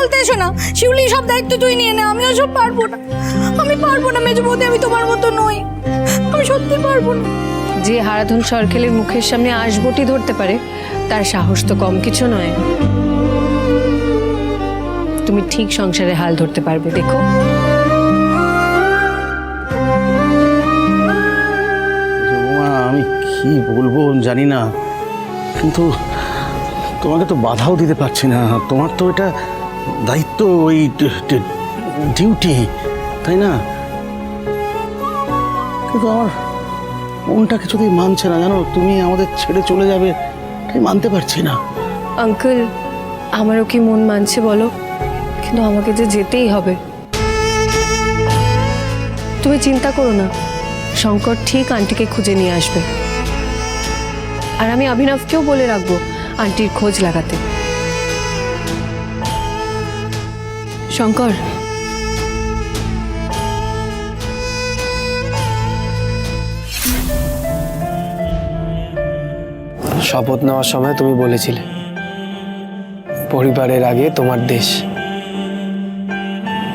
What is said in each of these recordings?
বলতে এসো না। শিউলি, সব দায়িত্ব তুই নিয়ে নে, আমি ওসব পারবো না। আমি পারবো না মেজো বৌদি, আমি তোমার মতো নই, আমি সত্যি পারবো না। যে হারাধন সরকেলের মুখের সামনে আঁশবটি ধরতে পারে তার সাহস তো কম কিছু নয়। তুমি ঠিক সংসারে হাল ধরতে পারবে, দেখো। আমি কি বলবো জানি না, কিন্তু তোমাকে তো বাধাও দিতে পারছি না। তোমার তো এটা দায়িত্ব, ওই ডিউটি, তাই না? কিন্তু আমার মনটা কিছুতেই মানছে না, জানো, তুমি আমাদের ছেড়ে চলে যাবে, আমি মানতে পারছি না। আঙ্কেল, আমারও কি মন মানছে বলো, কিন্তু আমাকে যে যেতেই হবে। তুমি চিন্তা করো না, শঙ্কর ঠিক আন্টিকে খুঁজে নিয়ে আসবে। আর আমি অভিনবকেও বলে রাখবো আন্টির খোঁজ লাগাতে। শঙ্কর, শপথ নেওয়ার সময় তুমি বলেছিলে পরিবারের আগে তোমার দেশ,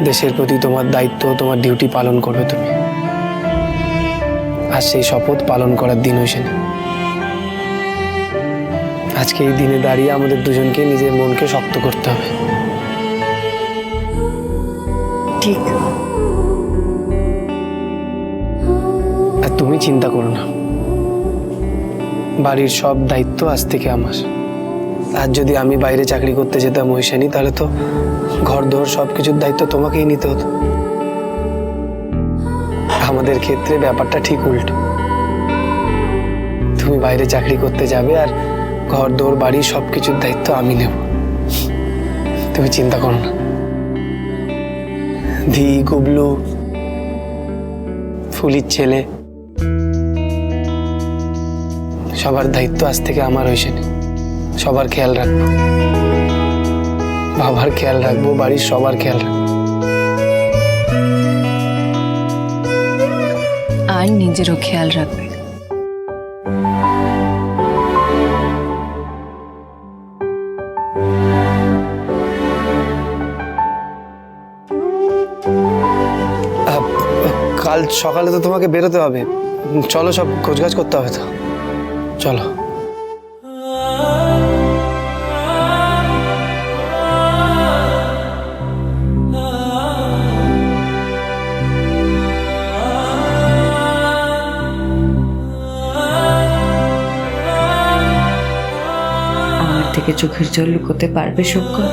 দেশের প্রতি তোমার দায়িত্ব, তোমার ডিউটি পালন করবে তুমি। আর সেই শপথ পালন করার দিন হয়েছে না। আজকে এই দিনে দাঁড়িয়ে আমাদের দুজনকে নিজের মনকে শক্ত করতে হবে। ঠিক। আর তুমি চিন্তা করো না, বাড়ির সব দায়িত্ব আজ থেকে আমার। আর যদি আমি বাইরে চাকরি করতে যেতাম মহিষানি, তাহলে তো ঘর দোর সবকিছুর দায়িত্ব তোমাকেই নিতে হতো। আমাদের ক্ষেত্রে ব্যাপারটা ঠিক উল্টো। তুমি বাইরে চাকরি করতে যাবে আর ঘর দোর বাড়ি সবকিছুর দায়িত্ব আমি নেব। তুমি চিন্তা করো না। ধি, গুবলু, ফুলির ছেলে, সবার দায়িত্ব আজ থেকে আমার হয়েছে। সবার খেয়াল রাখবো, বাবার খেয়াল রাখবো, বাড়ির সবার খেয়াল রাখবো। আর নিজেরও খেয়াল রাখবে। কাল সকালে তো তোমাকে বেরোতে হবে, চলো, সব গোছগাছ করতে হবে তো, চলো। আমার থেকে চোখের জল লুকোতে পারবে শঙ্কর?